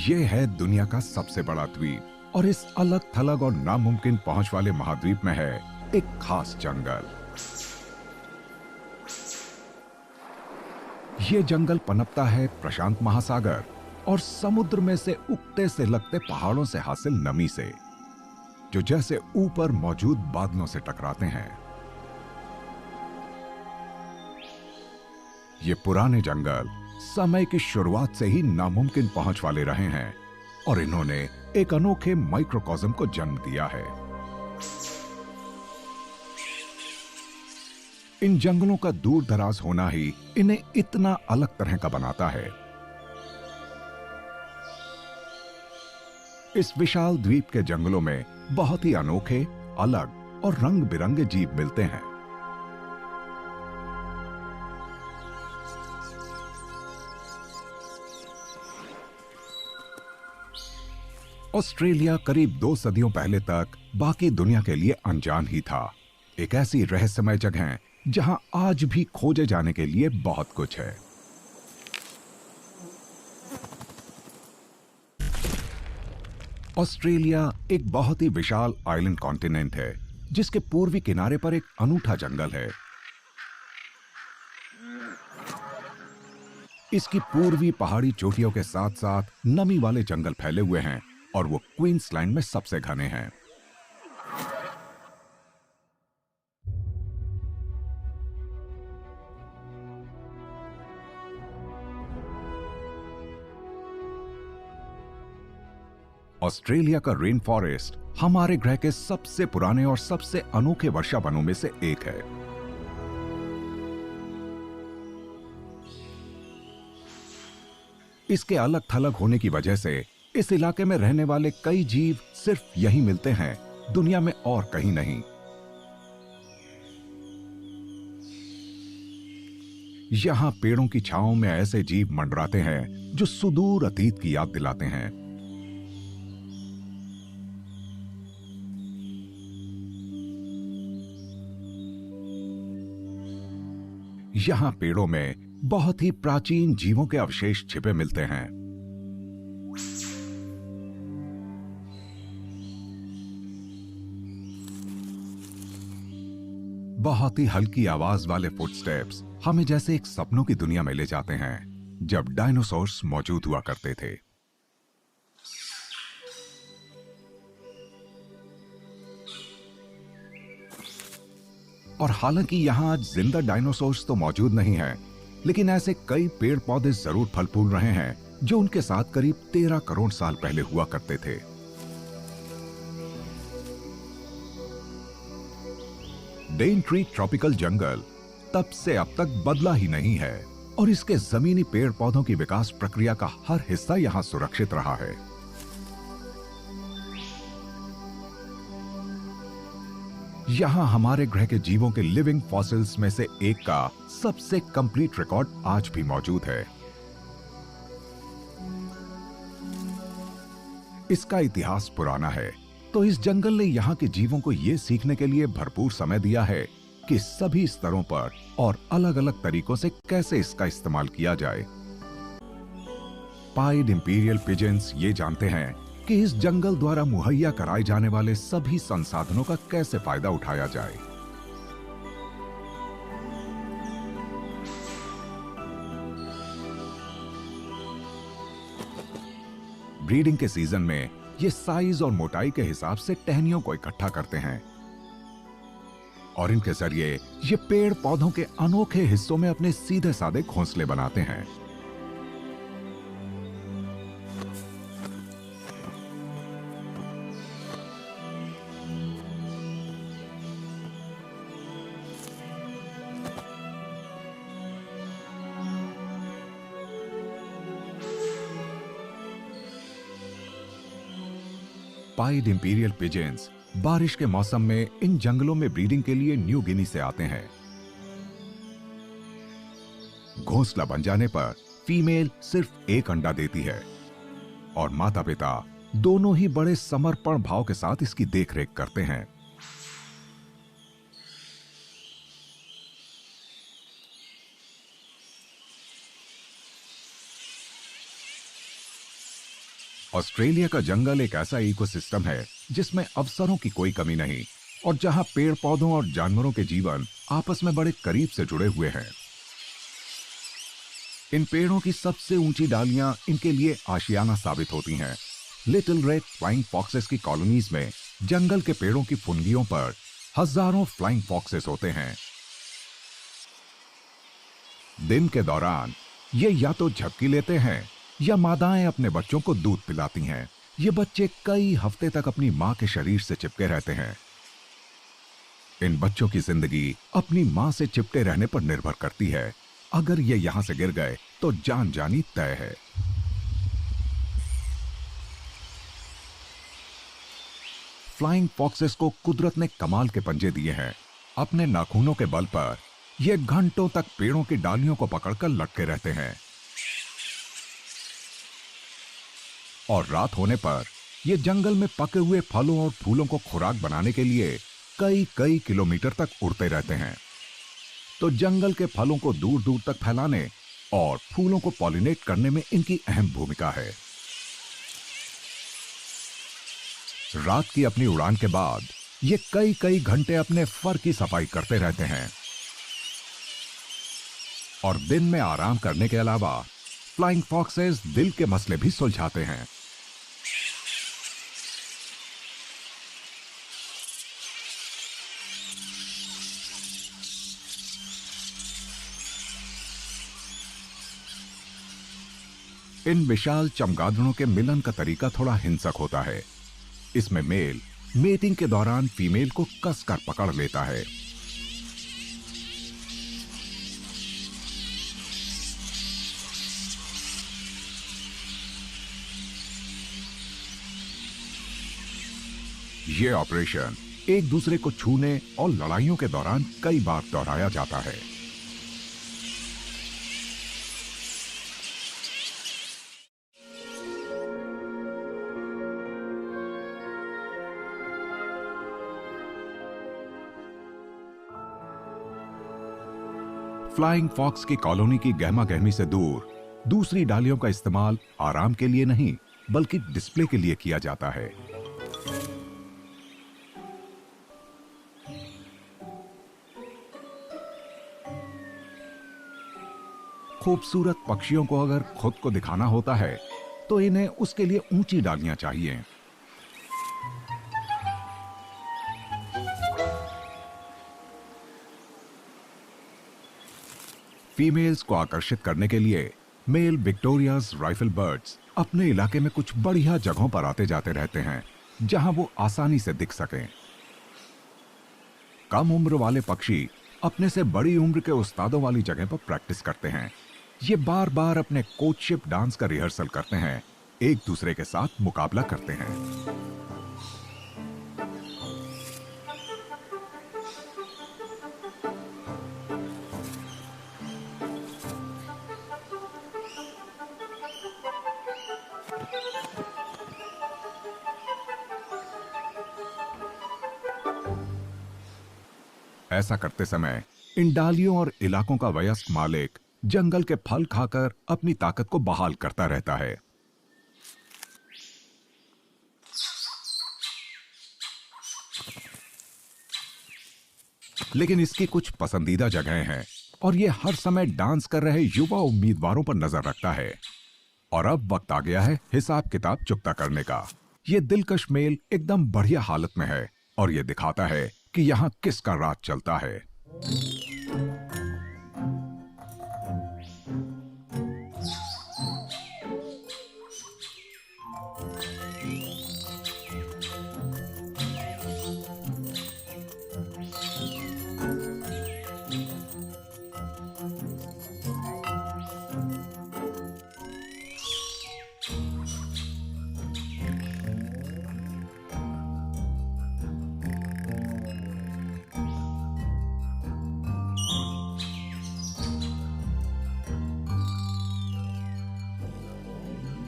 ये है दुनिया का सबसे बड़ा द्वीप और इस अलग थलग और नामुमकिन पहुंच वाले महाद्वीप में है एक खास जंगल। ये जंगल पनपता है प्रशांत महासागर और समुद्र में से उगते से लगते पहाड़ों से हासिल नमी से, जो जैसे ऊपर मौजूद बादलों से टकराते हैं। ये पुराने जंगल समय की शुरुआत से ही नामुमकिन पहुंच वाले रहे हैं और इन्होंने एक अनोखे माइक्रोकॉस्म को जन्म दिया है। इन जंगलों का दूर दराज होना ही इन्हें इतना अलग तरह का बनाता है। इस विशाल द्वीप के जंगलों में बहुत ही अनोखे, अलग और रंग बिरंगे जीव मिलते हैं। ऑस्ट्रेलिया करीब 2 सदियों पहले तक बाकी दुनिया के लिए अनजान ही था। एक ऐसी रहस्यमय जगह जहां आज भी खोजे जाने के लिए बहुत कुछ है। ऑस्ट्रेलिया एक बहुत ही विशाल आइलैंड कॉन्टिनेंट है, जिसके पूर्वी किनारे पर एक अनूठा जंगल है। इसकी पूर्वी पहाड़ी चोटियों के साथ साथ नमी वाले जंगल फैले हुए हैं और वो क्वींसलैंड में सबसे घने हैं। ऑस्ट्रेलिया का रेन फॉरेस्ट हमारे ग्रह के सबसे पुराने और सबसे अनोखे वर्षा वनों में से एक है। इसके अलग थलग होने की वजह से इस इलाके में रहने वाले कई जीव सिर्फ यहीं मिलते हैं, दुनिया में और कहीं नहीं। यहां पेड़ों की छांव में ऐसे जीव मंडराते हैं जो सुदूर अतीत की याद दिलाते हैं। यहां पेड़ों में बहुत ही प्राचीन जीवों के अवशेष छिपे मिलते हैं। बहुत ही हल्की आवाज वाले फुटस्टेप्स हमें जैसे एक सपनों की दुनिया में ले जाते हैं, जब डायनासोर्स मौजूद हुआ करते थे। और हालांकि यहां आज जिंदा डायनासोर्स तो मौजूद नहीं है, लेकिन ऐसे कई पेड़ पौधे जरूर फल फूल रहे हैं जो उनके साथ करीब 13 करोड़ साल पहले हुआ करते थे। डेनट्री ट्रॉपिकल जंगल तब से अब तक बदला ही नहीं है और इसके जमीनी पेड़ पौधों की विकास प्रक्रिया का हर हिस्सा यहां सुरक्षित रहा है। यहां हमारे ग्रह के जीवों के लिविंग फॉसिल्स में से एक का सबसे कंप्लीट रिकॉर्ड आज भी मौजूद है। इसका इतिहास पुराना है, तो इस जंगल ने यहां के जीवों को यह सीखने के लिए भरपूर समय दिया है कि सभी स्तरों पर और अलग अलग तरीकों से कैसे इसका इस्तेमाल किया जाए। पाइड इंपीरियल पिजन्स ये जानते हैं कि इस जंगल द्वारा मुहैया कराए जाने वाले सभी संसाधनों का कैसे फायदा उठाया जाए। ब्रीडिंग के सीजन में ये साइज और मोटाई के हिसाब से टहनियों को इकट्ठा करते हैं और इनके जरिए ये पेड़ पौधों के अनोखे हिस्सों में अपने सीधे साधे घोंसले बनाते हैं। पाइड इंपीरियल पिजेंस बारिश के मौसम में इन जंगलों में ब्रीडिंग के लिए न्यू गिनी से आते हैं। घोंसला बन जाने पर फीमेल सिर्फ एक अंडा देती है और माता पिता दोनों ही बड़े समर्पण भाव के साथ इसकी देखरेख करते हैं। ऑस्ट्रेलिया का जंगल एक ऐसा इकोसिस्टम है जिसमें अवसरों की कोई कमी नहीं और जहां पेड़ पौधों और जानवरों के जीवन आपस में बड़े करीब से जुड़े हुए हैं। इन पेड़ों की सबसे ऊंची डालियां इनके लिए आशियाना साबित होती हैं। लिटिल रेड फ्लाइंग फॉक्सेस की कॉलोनीज में जंगल के पेड़ों की फुनगियों पर हजारों फ्लाइंग फॉक्सेस होते हैं। दिन के दौरान ये या तो झपकी लेते हैं या मादाएं अपने बच्चों को दूध पिलाती हैं। ये बच्चे कई हफ्ते तक अपनी मां के शरीर से चिपके रहते हैं। इन बच्चों की जिंदगी अपनी मां से चिपटे रहने पर निर्भर करती है। अगर ये यहां से गिर गए तो जान जानी तय है। फ्लाइंग फॉक्सेस को कुदरत ने कमाल के पंजे दिए हैं। अपने नाखूनों के बल पर ये घंटों तक पेड़ों की डालियों को पकड़कर लटके रहते हैं और रात होने पर ये जंगल में पके हुए फलों और फूलों को खुराक बनाने के लिए कई कई किलोमीटर तक उड़ते रहते हैं। तो जंगल के फलों को दूर दूर तक फैलाने और फूलों को पॉलिनेट करने में इनकी अहम भूमिका है। रात की अपनी उड़ान के बाद ये कई कई घंटे अपने फर की सफाई करते रहते हैं और दिन में आराम करने के अलावा फ्लाइंग फॉक्सेस दिल के मसले भी सुलझाते हैं। इन विशाल चमगादड़ों के मिलन का तरीका थोड़ा हिंसक होता है। इसमें मेल मेटिंग के दौरान फीमेल को कसकर पकड़ लेता है। यह ऑपरेशन एक दूसरे को छूने और लड़ाइयों के दौरान कई बार दोहराया जाता है। फ्लाइंग फॉक्स की कॉलोनी की गहमा गहमी से दूर दूसरी डालियों का इस्तेमाल आराम के लिए नहीं बल्कि डिस्प्ले के लिए किया जाता है। खूबसूरत पक्षियों को अगर खुद को दिखाना होता है तो इन्हें उसके लिए ऊंची डालियां चाहिए। फीमेल्स को आकर्षित करने के लिए मेल विक्टोरियाज राइफल बर्ड्स अपने इलाके में कुछ बढ़िया जगहों पर आते जाते रहते हैं जहां वो आसानी से दिख सकें। कम उम्र वाले पक्षी अपने से बड़ी उम्र के उस्तादों वाली जगह पर प्रैक्टिस करते हैं। ये बार बार अपने कोर्टशिप डांस का रिहर्सल करते हैं, एक दूसरे के साथ मुकाबला करते हैं। ऐसा करते समय इन डालियों और इलाकों का वयस्क मालिक जंगल के फल खाकर अपनी ताकत को बहाल करता रहता है। लेकिन इसकी कुछ पसंदीदा जगहें हैं और ये हर समय डांस कर रहे युवा उम्मीदवारों पर नजर रखता है। और अब वक्त आ गया है हिसाब किताब चुकता करने का। ये दिलकश मेल एकदम बढ़िया हालत में है और ये दिखाता है कि यहां किसका राज चलता है।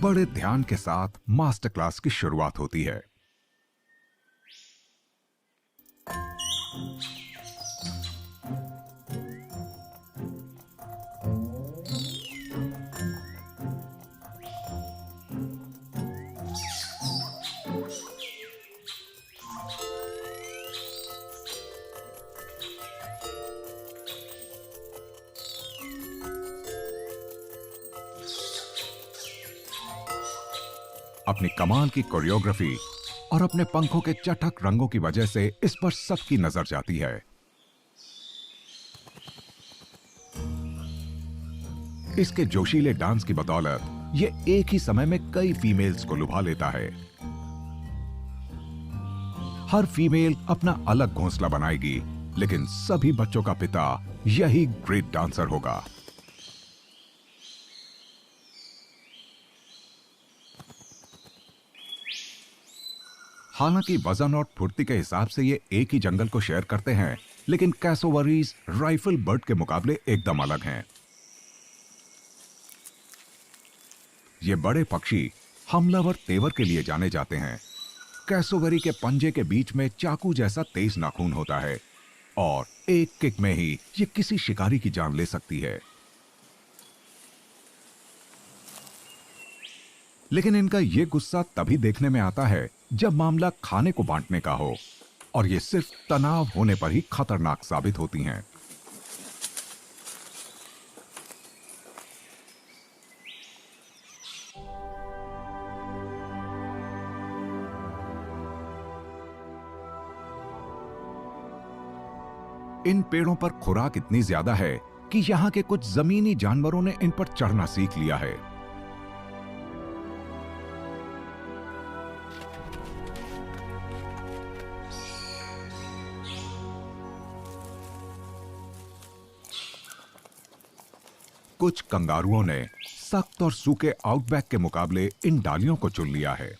बड़े ध्यान के साथ मास्टर क्लास की शुरुआत होती है। अपनी कमाल की कोरियोग्राफी और अपने पंखों के चटक रंगों की वजह से इस पर सबकी नजर जाती है। इसके जोशीले डांस की बदौलत ये एक ही समय में कई फीमेल्स को लुभा लेता है। हर फीमेल अपना अलग घोंसला बनाएगी, लेकिन सभी बच्चों का पिता यही ग्रेट डांसर होगा। हालांकि वजन और फुर्ती के हिसाब से ये एक ही जंगल को शेयर करते हैं, लेकिन कैसोवरीज राइफल बर्ड के मुकाबले एकदम अलग हैं। ये बड़े पक्षी हमलावर तेवर के लिए जाने जाते हैं। कैसोवरी के पंजे के बीच में चाकू जैसा तेज नाखून होता है और एक किक में ही ये किसी शिकारी की जान ले सकती है। लेकिन इनका ये गुस्सा तभी देखने में आता है जब मामला खाने को बांटने का हो, और ये सिर्फ तनाव होने पर ही खतरनाक साबित होती हैं। इन पेड़ों पर खुराक इतनी ज्यादा है कि यहां के कुछ जमीनी जानवरों ने इन पर चढ़ना सीख लिया है। कुछ कंगारुओं ने सख्त और सूखे आउटबैक के मुकाबले इन डालियों को चुन लिया है।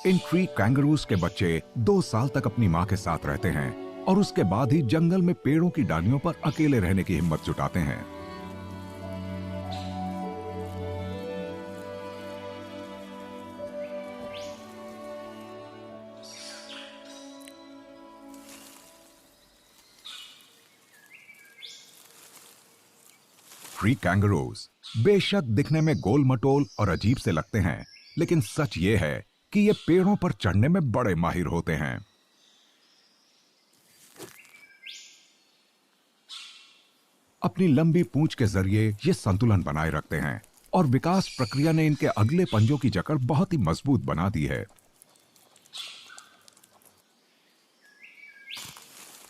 इन ट्री कैंगरूज के बच्चे 2 साल तक अपनी मां के साथ रहते हैं और उसके बाद ही जंगल में पेड़ों की डालियों पर अकेले रहने की हिम्मत जुटाते हैं। ट्री कैंगरूज बेशक दिखने में गोल मटोल और अजीब से लगते हैं, लेकिन सच ये है कि ये पेड़ों पर चढ़ने में बड़े माहिर होते हैं। अपनी लंबी पूंछ के जरिए ये संतुलन बनाए रखते हैं और विकास प्रक्रिया ने इनके अगले पंजों की जकड़ बहुत ही मजबूत बना दी है।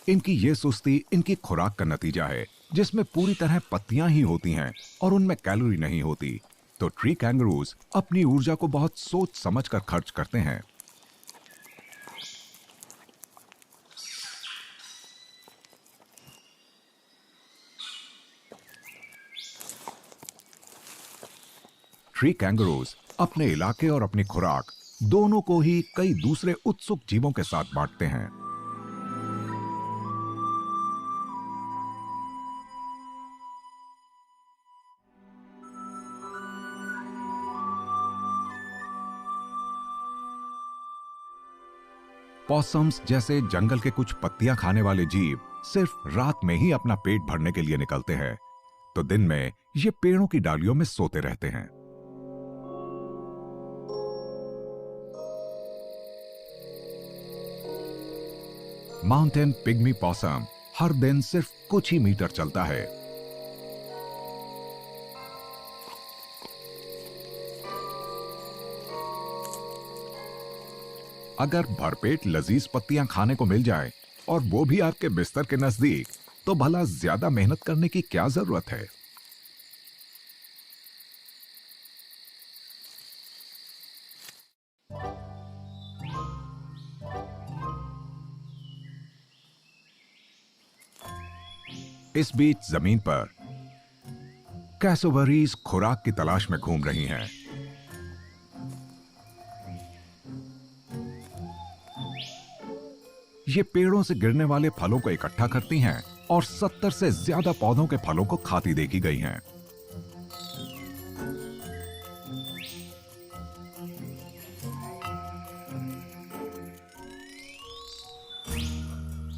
इनकी ये सुस्ती इनकी खुराक का नतीजा है, जिसमें पूरी तरह पत्तियां ही होती हैं और उनमें कैलोरी नहीं होती। तो ट्री कैंगरूज अपनी ऊर्जा को बहुत सोच समझकर खर्च करते हैं। ट्री कैंगरूज अपने इलाके और अपनी खुराक दोनों को ही कई दूसरे उत्सुक जीवों के साथ बांटते हैं। पॉसम्स जैसे जंगल के कुछ पत्तियां खाने वाले जीव सिर्फ रात में ही अपना पेट भरने के लिए निकलते हैं, तो दिन में ये पेड़ों की डालियों में सोते रहते हैं। माउंटेन पिग्मी पॉसम हर दिन सिर्फ कुछ ही मीटर चलता है। अगर भरपेट लजीज पत्तियां खाने को मिल जाए और वो भी आपके बिस्तर के नजदीक, तो भला ज्यादा मेहनत करने की क्या जरूरत है। इस बीच जमीन पर कैसोवरीज खुराक की तलाश में घूम रही हैं। ये पेड़ों से गिरने वाले फलों को इकट्ठा करती हैं और 70 से ज्यादा पौधों के फलों को खाती देखी गई हैं।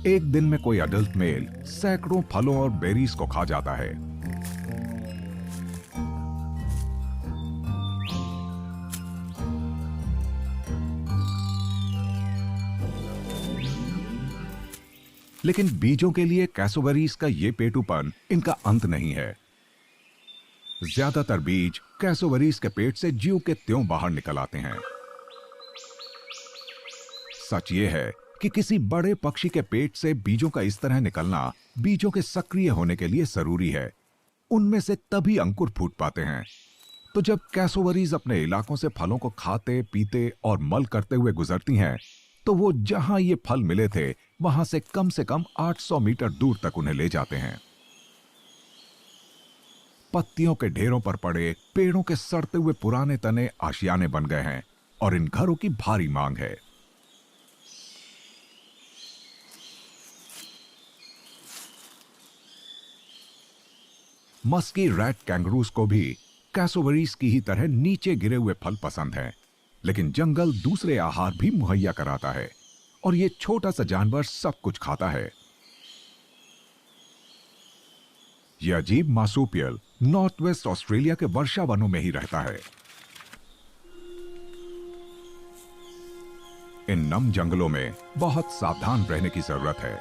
एक दिन में कोई अडल्ट मेल सैकड़ों फलों और बेरीज को खा जाता है। लेकिन बीजों के लिए कैसोवरीज का ये पेटूपन इनका अंत नहीं है। ज्यादातर बीज कैसोवरीज के पेट से ज्यों के त्यों बाहर निकल आते हैं। सच ये है कि किसी बड़े पक्षी के पेट से बीजों का इस तरह निकलना बीजों के सक्रिय होने के लिए जरूरी है। उनमें से तभी अंकुर फूट पाते हैं। तो जब कैसोवरीज अपने इलाकों से फलों को खाते पीते और मल करते हुए गुजरती हैं, तो वो जहां ये फल मिले थे वहां से कम 800 मीटर दूर तक उन्हें ले जाते हैं। पत्तियों के ढेरों पर पड़े पेड़ों के सड़ते हुए पुराने तने आशियाने बन गए हैं और इन घरों की भारी मांग है। मस्की रैट कैंगरूज को भी कैसोवरीज की ही तरह नीचे गिरे हुए फल पसंद हैं, लेकिन जंगल दूसरे आहार भी मुहैया कराता है और ये छोटा सा जानवर सब कुछ खाता है। यह अजीब मार्सुपियल नॉर्थ वेस्ट ऑस्ट्रेलिया के वर्षा वनों में ही रहता है। इन नम जंगलों में बहुत सावधान रहने की जरूरत है।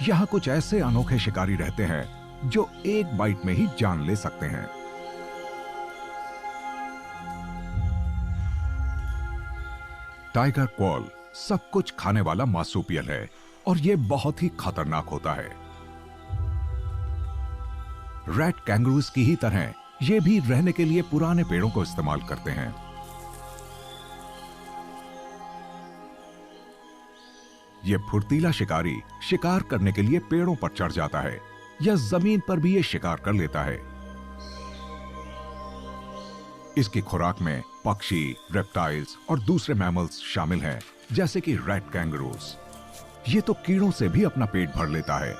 यहां कुछ ऐसे अनोखे शिकारी रहते हैं जो एक बाइट में ही जान ले सकते हैं। टाइगर क्वॉल सब कुछ खाने वाला मार्सुपियल है और यह बहुत ही खतरनाक होता है। रैट कैंगरूज की ही तरह ये भी रहने के लिए पुराने पेड़ों को इस्तेमाल करते हैं। यह फुर्तीला शिकारी शिकार करने के लिए पेड़ों पर चढ़ जाता है या जमीन पर भी ये शिकार कर लेता है। इसकी खुराक में पक्षी, रेप्टाइल्स और दूसरे मैमल्स शामिल हैं, जैसे कि रैट कैंगरूज। ये तो कीड़ों से भी अपना पेट भर लेता है।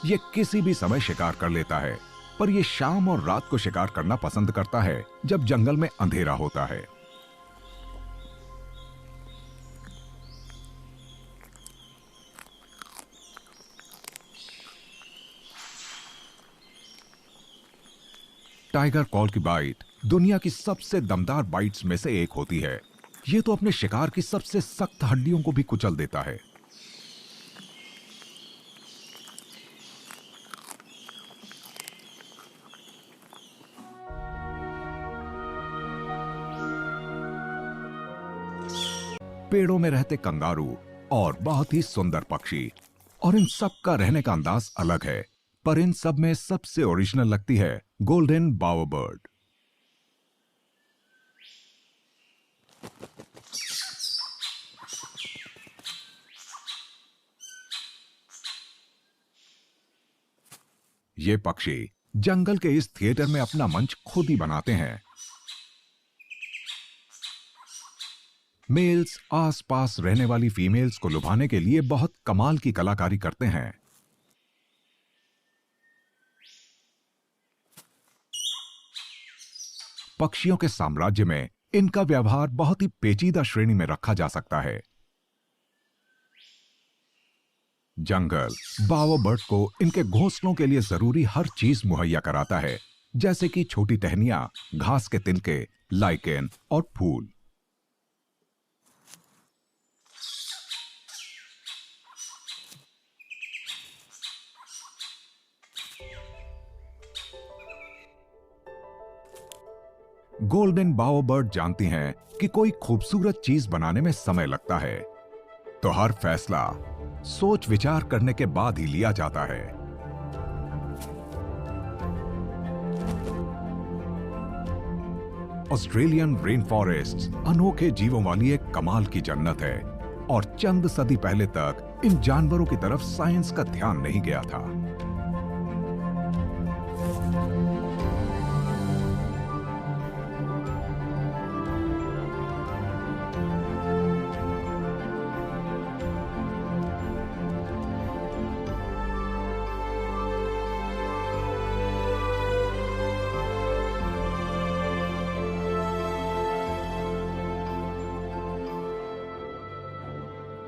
ये किसी भी समय शिकार कर लेता है, पर यह शाम और रात को शिकार करना पसंद करता है जब जंगल में अंधेरा होता है। टाइगर क्वॉल की बाइट दुनिया की सबसे दमदार बाइट्स में से एक होती है। यह तो अपने शिकार की सबसे सख्त हड्डियों को भी कुचल देता है। पेड़ों में रहते कंगारू और बहुत ही सुंदर पक्षी, और इन सब का रहने का अंदाज अलग है, पर इन सब में सबसे ओरिजिनल लगती है गोल्डन बावरबर्ड। ये पक्षी जंगल के इस थिएटर में अपना मंच खुद ही बनाते हैं। मेल्स आसपास रहने वाली फीमेल्स को लुभाने के लिए बहुत कमाल की कलाकारी करते हैं। पक्षियों के साम्राज्य में इनका व्यवहार बहुत ही पेचीदा श्रेणी में रखा जा सकता है। जंगल बावरबर्ड को इनके घोंसलों के लिए जरूरी हर चीज मुहैया कराता है, जैसे कि छोटी टहनियां, घास के तिनके, लाइकेन और फूल। गोल्डन बावरबर्ड जानती हैं कि कोई खूबसूरत चीज बनाने में समय लगता है, तो हर फैसला सोच विचार करने के बाद ही लिया जाता है। ऑस्ट्रेलियन रेन फॉरेस्ट अनोखे जीवों वाली एक कमाल की जन्नत है, और चंद सदी पहले तक इन जानवरों की तरफ साइंस का ध्यान नहीं गया था।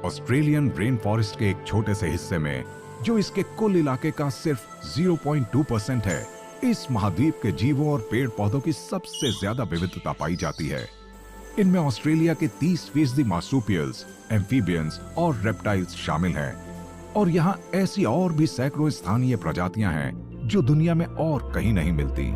ऑस्ट्रेलियन रेन फॉरेस्ट के एक छोटे से हिस्से में, जो इसके कुल इलाके का सिर्फ 0.2% है, इस महाद्वीप के जीवों और पेड़ पौधों की सबसे ज्यादा विविधता पाई जाती है। इनमें ऑस्ट्रेलिया के 30% मार्सुपियल्स, एम्फीबियंस और रेप्टाइल्स शामिल हैं, और यहाँ ऐसी और भी सैकड़ों स्थानीय प्रजातियां हैं जो दुनिया में और कहीं नहीं मिलती।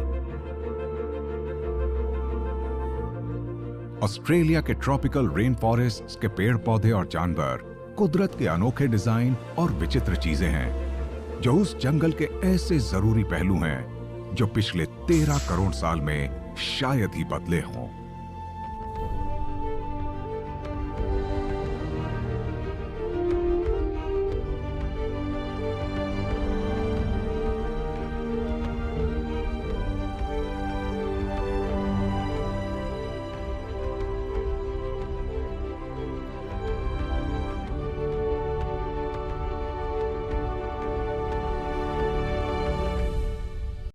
ऑस्ट्रेलिया के ट्रॉपिकल रेन फॉरेस्ट के पेड़ पौधे और जानवर कुदरत के अनोखे डिजाइन और विचित्र चीजें हैं, जो उस जंगल के ऐसे जरूरी पहलू हैं जो पिछले 13 करोड़ साल में शायद ही बदले हों।